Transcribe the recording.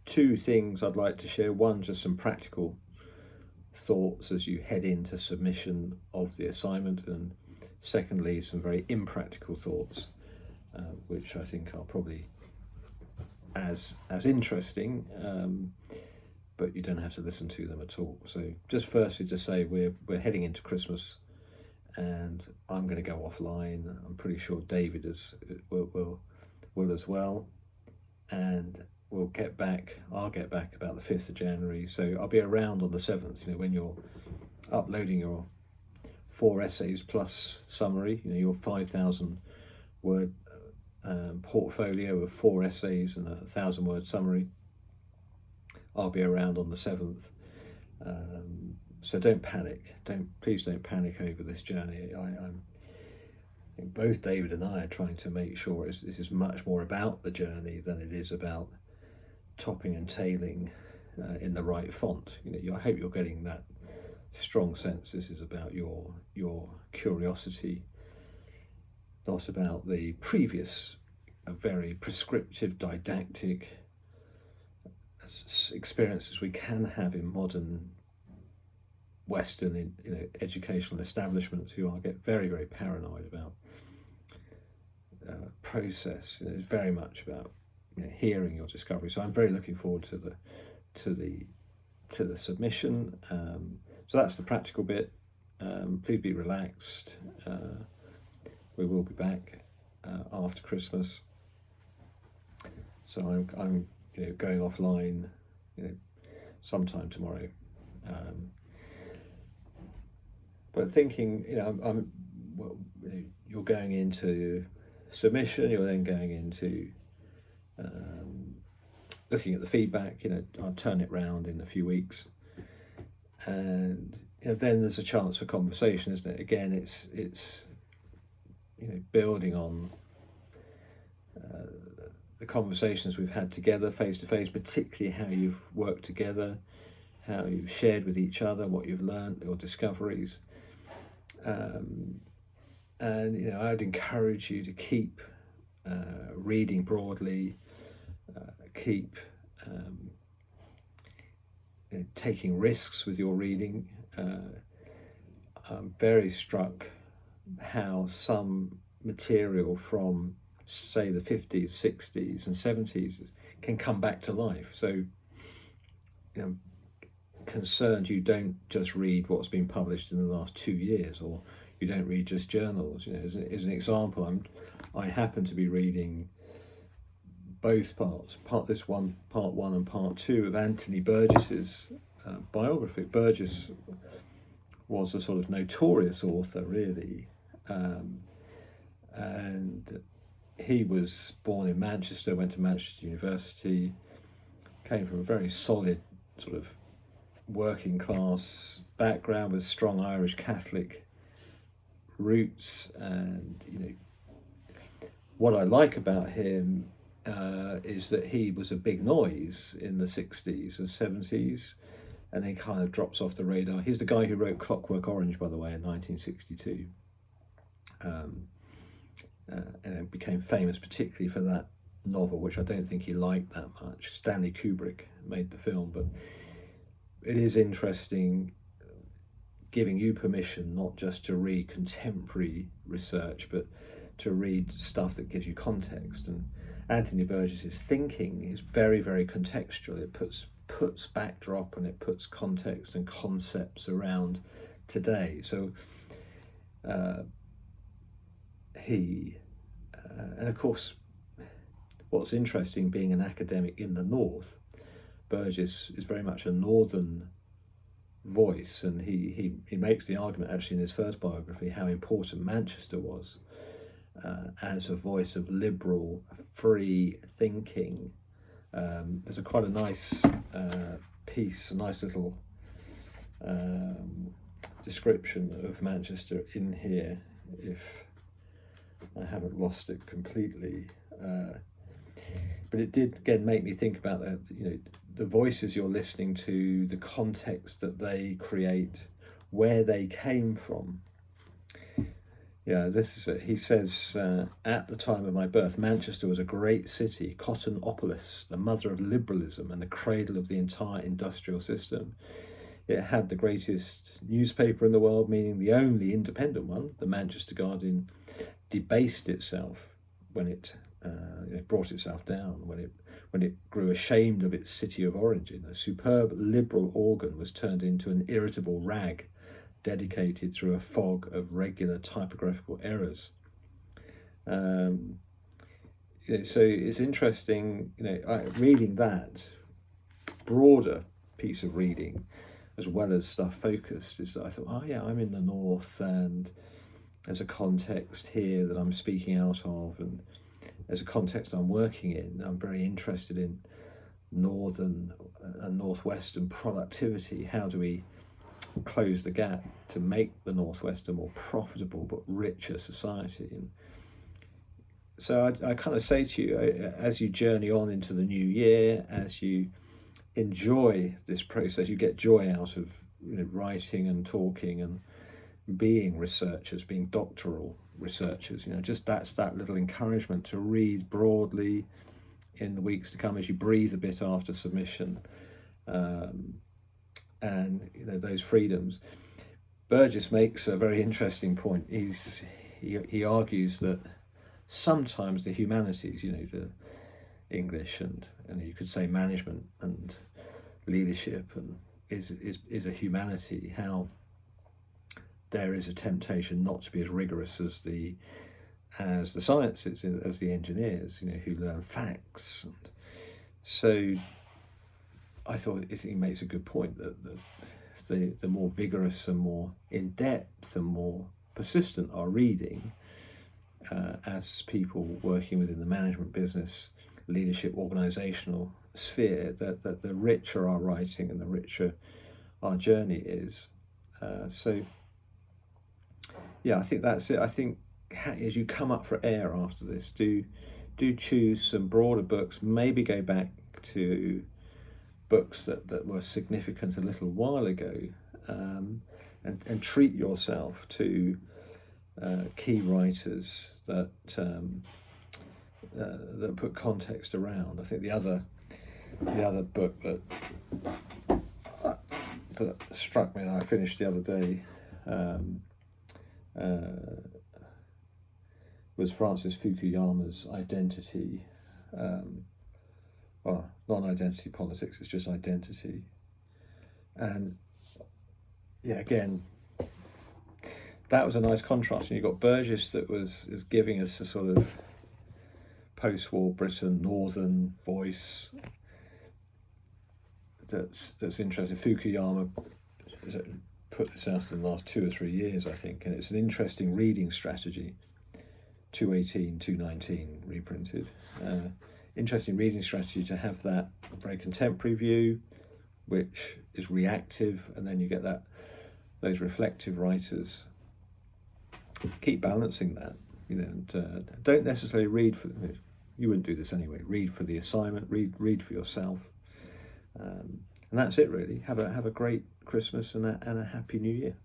two things I'd like to share. One, just some practical thoughts as you head into submission of the assignment, and secondly, some very impractical thoughts, which I think are probably as interesting, but you don't have to listen to them at all. So just firstly to say we're heading into Christmas, and I'm going to go offline. I'm pretty sure David will as well, and we'll get back. I'll get back about the 5th of January, so I'll be around on the 7th. You know, when you're uploading your 4 essays plus summary, you know, your 5,000 word portfolio of 4 essays and a 1,000-word summary. I'll be around on the 7th. So don't panic. Please don't panic over this journey. I think both David and I are trying to make sure this is much more about the journey than it is about topping and tailing in the right font. You know, I hope you're getting that strong sense. This is about your curiosity, not about the previous very prescriptive, didactic experiences we can have in modern Western, educational establishments who get very, very paranoid about process. It's very much about hearing your discovery. So I'm very looking forward to the submission. So that's the practical bit. Please be relaxed. We will be back after Christmas. So I'm going offline sometime tomorrow. But thinking, you're going into submission, you're then going into looking at the feedback. I'll turn it round in a few weeks, and then there's a chance for conversation, isn't it? Again, it's building on the conversations we've had together face to face, particularly how you've worked together, how you've shared with each other what you've learned, your discoveries. And I'd encourage you to keep reading broadly, keep taking risks with your reading. I'm very struck how some material from, say, the 50s, 60s and 70s can come back to life. So, concerned you don't just read what's been published in the last 2 years, or you don't read just journals. As an example, I happen to be reading both parts, part one and part two of Anthony Burgess's biography. Burgess was a sort of notorious author, really, and he was born in Manchester, went to Manchester University, came from a very solid sort of working class background with strong Irish Catholic roots. And what I like about him is that he was a big noise in the 60s and 70s, and then kind of drops off the radar. He's the guy who wrote Clockwork Orange, by the way, in 1962, and then became famous particularly for that novel, which I don't think he liked that much. Stanley Kubrick made the film, but it is interesting giving you permission not just to read contemporary research, but to read stuff that gives you context. And Anthony Burgess's thinking is very, very contextual. It puts backdrop, and it puts context and concepts around today. So and of course, what's interesting, being an academic in the North, Burgess is very much a northern voice, and he makes the argument actually in his first biography how important Manchester was as a voice of liberal, free thinking. There's quite a nice piece, a nice little description of Manchester in here, if I haven't lost it completely. But it did again make me think about the voices you're listening to, the context that they create, where they came from. Yeah, this is it. He says, at the time of my birth, Manchester was a great city, Cottonopolis, the mother of liberalism and the cradle of the entire industrial system. It had the greatest newspaper in the world, meaning the only independent one. The Manchester Guardian debased itself when it brought itself down, when it grew ashamed of its city of origin. A superb liberal organ was turned into an irritable rag, dedicated through a fog of regular typographical errors. So it's interesting, reading that broader piece of reading, as well as stuff focused, is that I thought, oh yeah, I'm in the north, and there's a context here that I'm speaking out of, and there's a context I'm working in. I'm very interested in northern and northwestern productivity. How do we close the gap to make the northwest a more profitable but richer society? And so I kind of say to you, as you journey on into the new year, as you enjoy this process, you get joy out of writing and talking and being researchers, being doctoral researchers. Just that's that little encouragement to read broadly in the weeks to come as you breathe a bit after submission, and those freedoms. Burgess makes a very interesting point. He argues that sometimes the humanities, the English and you could say management and leadership, and is a humanity. How there is a temptation not to be as rigorous as the sciences, as the engineers, who learn facts. And so I thought he makes a good point that the more vigorous and more in depth and more persistent our reading, as people working within the management, business, leadership, organisational sphere, that the richer our writing and the richer our journey is. So yeah, I think that's it. I think as you come up for air after this, do choose some broader books. Maybe go back to books that were significant a little while ago, and treat yourself to key writers that put context around. I think the other book that struck me, that I finished the other day, was Francis Fukuyama's Identity. Well, not identity politics, it's just identity. And yeah, again, that was a nice contrast. And you've got Burgess that is giving us a sort of post-war Britain, northern voice that's interesting. Fukuyama has put this out in the last 2 or 3 years, I think, and it's an interesting reading strategy. 218, 219 reprinted. Interesting reading strategy to have that very contemporary view, which is reactive, and then you get those reflective writers. Keep balancing that, and don't necessarily read for. You wouldn't do this anyway. Read for the assignment. Read for yourself, and that's it really. Have a great Christmas and a happy New Year.